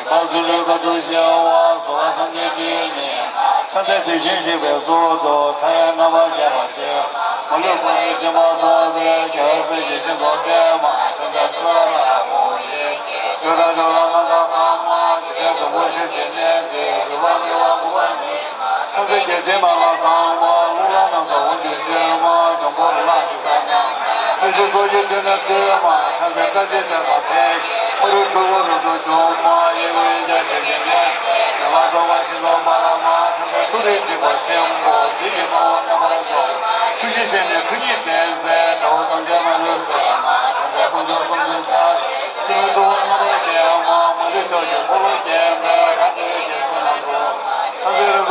告诉这个东西，我所生的经验，在最近是为所做，太阳那么见嘛些，我六国的什么多呗，就是一什么的嘛，现在可了我也，就他说他们搞搞嘛，今天中国是天天的，不管你玩不玩你，他在节前嘛嘛上嘛，路上能说我就去嘛，中国路上第三名，你是说就真的对嘛，他在这些叫他配，我都中国都中嘛，因为人家前几年。那么我是老马拉马，现在都得经过钱我，第一把我那么做，实际现在自己在都当家嘛就是嘛，现在工作送的啥，什么都那么点嘛，我就叫就不能点呗，他这个就是那个，他这个多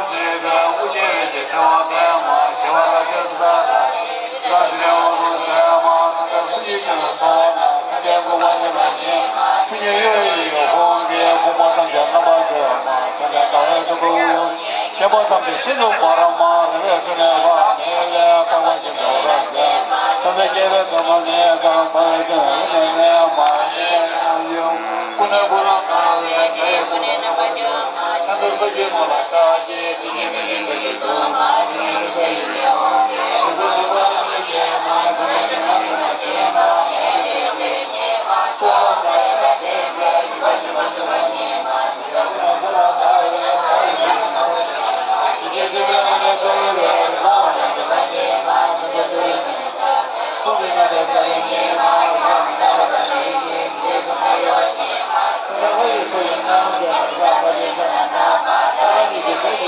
这个5年的10万点嘛，希望他就是他这个我都在嘛，他在自己这个操嘛，他这个我这边呢，去年有一个红的，红毛当家那么子嘛，现在当然这个，要不咱们新中国了嘛，那个是那个，那个刚刚新中国是，现在这个怎么呢？刚刚这那嘛，有不能不让他也这也不能那么久，现在手机嘛，手机今年的手机多嘛，今年的手机多，如果你我那个嘛，现在这个嘛，些嘛，说的这个一般什么就来你嘛，这个不让他也，今天这个那个嘛，这个你嘛，这个对。后面那个3年嘛，我们大家的理解，这是没有问题。现在我也说有那个，对吧？关键是那个，当然你就可以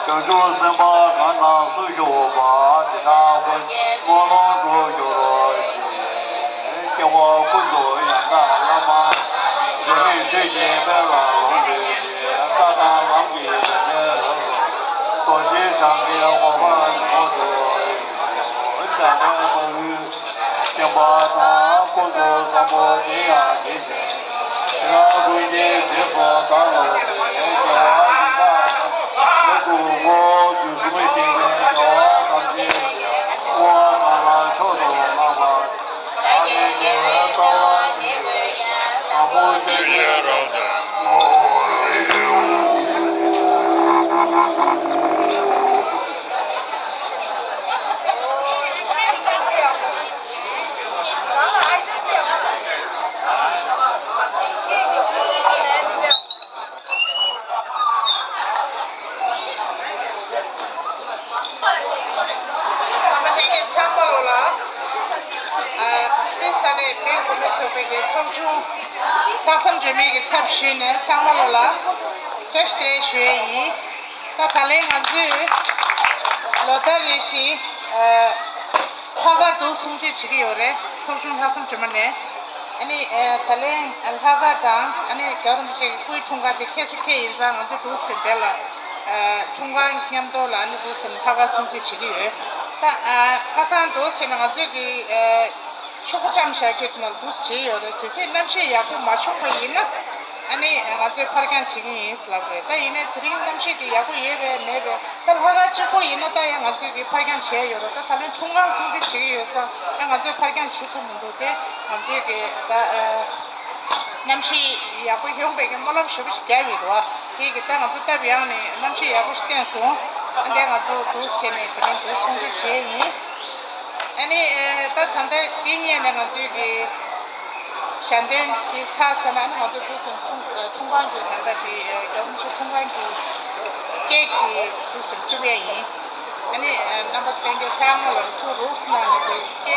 救助什么？看上水手吧，其他会我弄着就了，叫我工作一样干了吗？人民最近在了弄这些，大大浪费这些多些上面我们我做，下面我想把他工作什么这样这些，那规矩是不干了的，叫我就是没听见叫感觉我慢慢瞅瞅慢慢，大年节早晚的，俺不这些让发生这么一个测试呢，参考了，这是学医，那看来俺这老大的是花个都送进去的有嘞，从中发生这么呢，ani talen alhaga dang ani garum che kui chunga de kese ke inza ngaju du sindela chunga nyam do la ani du sin thaga sumji chigi ta khasan do sin ngaju gi shokutam sha ke knal dus che yore kese nam she ya ku ma shokha ina ani ngaju farkan chigi is la ta ine trin nam she di ya ku yebe nebe ta haga che ko ina ta ya ngaju gi farkan che yore ta talen chunga sumji chigi yosa ngaju farkan shiku mundo de ngaju gi ta namshi ya ku hyongbe ge molam shubi gawi do ti ge ta ngaju ta biang ni namshi ya ku sten so ande ngaju du se ne trin du sumji che ni ani ta thande tinye ne ngaju gi shanden ki sa sana ngaju du sun chunggang gi ta di gam chu chunggang gi ke ki du sun chube yi ani number 10 ge sang lo su rules na ne ke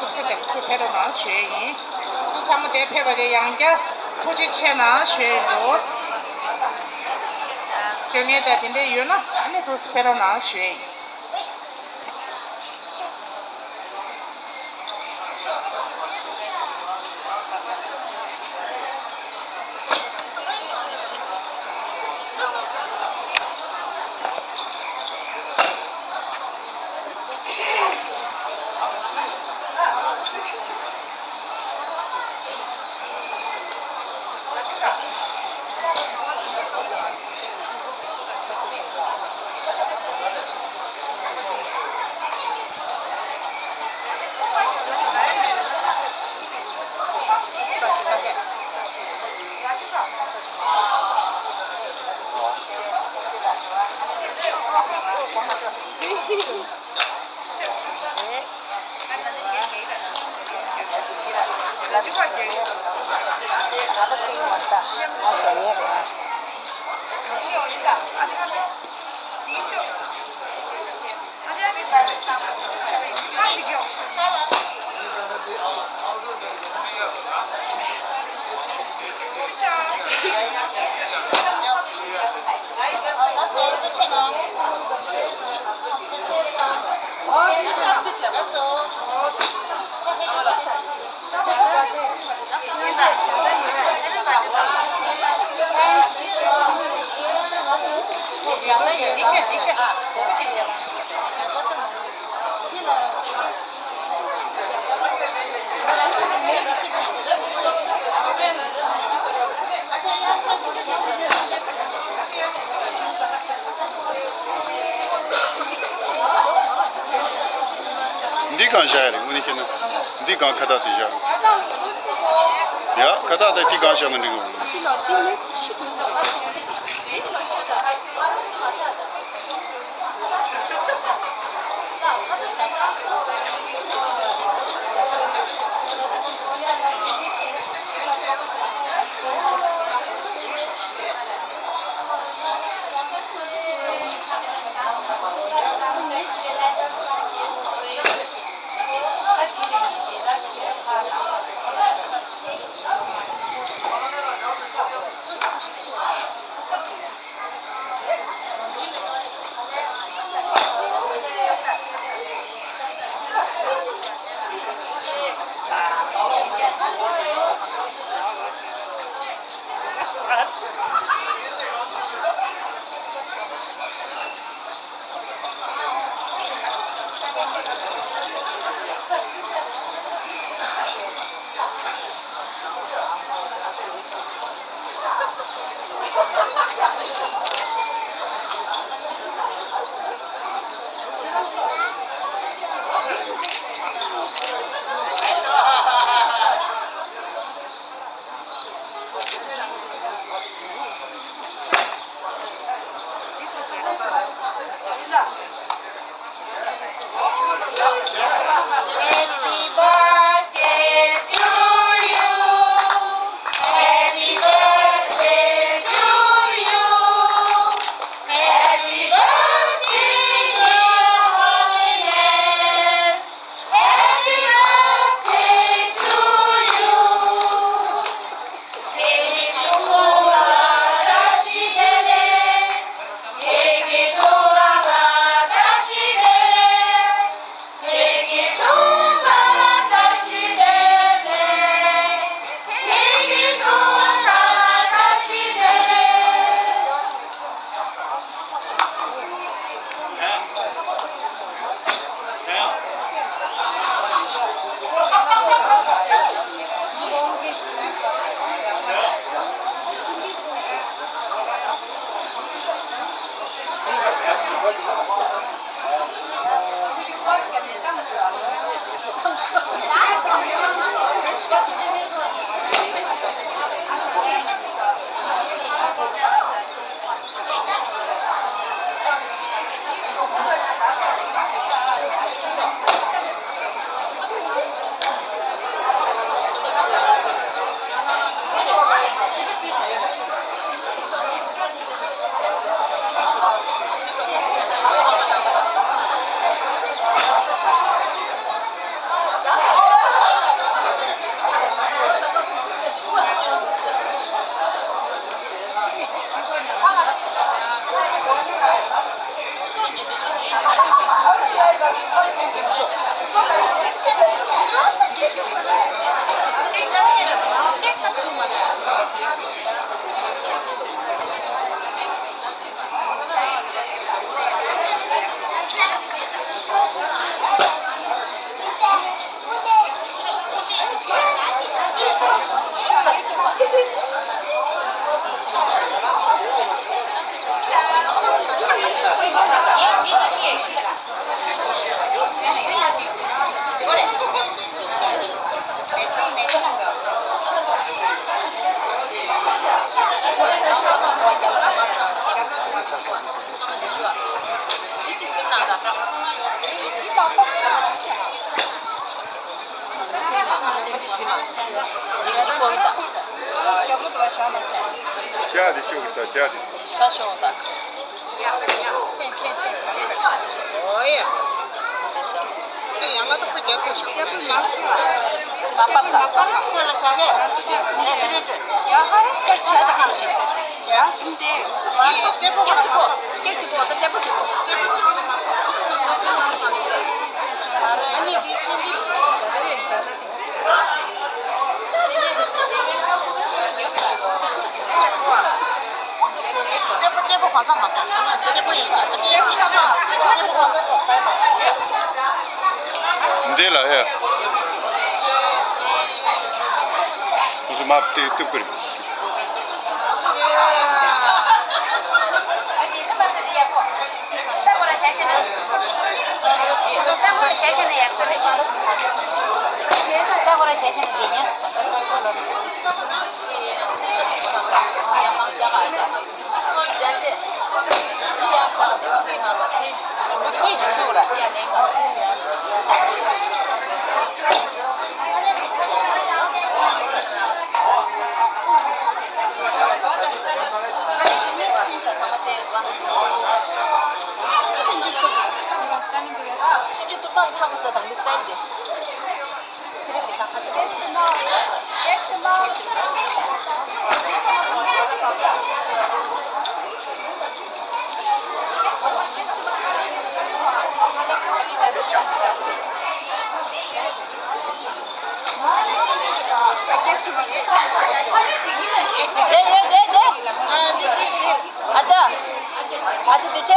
kupse de su pero na xue yi tu samu de pe ba de yang ge tu ji che na xue rules ke ne da din de yu na ani tu su pero na xue yi Ndi kan shayri uni kena ndi kan kada ti ja ya kada da ti kan shana ndigo Дядя, что говорит, дядя? Сейчас что он так? Ой. 양가도 그게 사실. 나빴다. 하나스컬로 사게. 야, 하나씩 치하다 하나씩. 야? 근데 째보고 깨치고 어떤 째고 치고. 째보고 사는 맛. 아니 비춘이. 째보 과자 맛다. 째보 있어. 째보 과자 Não lá, é. Mas o mapa tem teu primo. 진짜 뚝딱 하면서 당근 스타일인데. 지름이 딱 같이 아자, 아자 대첸.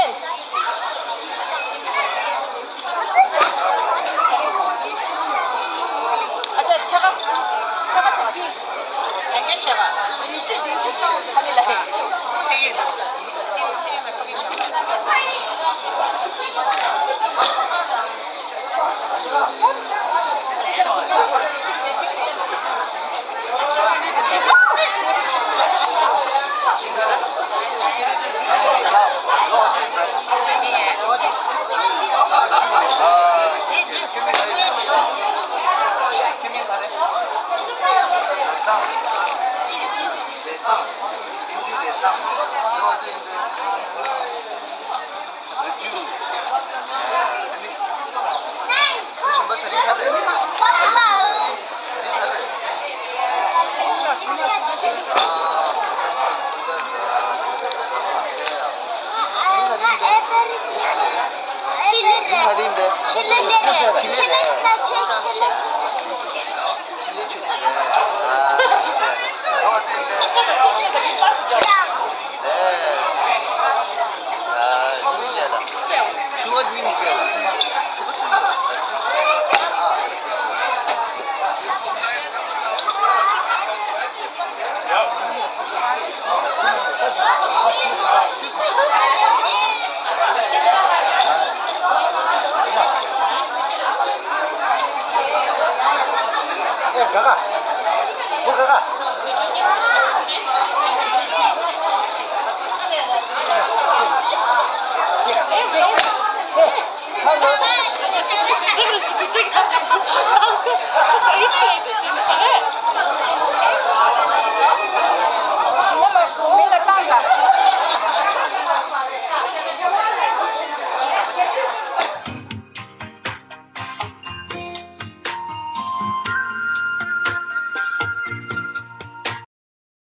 아자 차가 차피. 양념 차가. 리스 할릴라 해. 나가.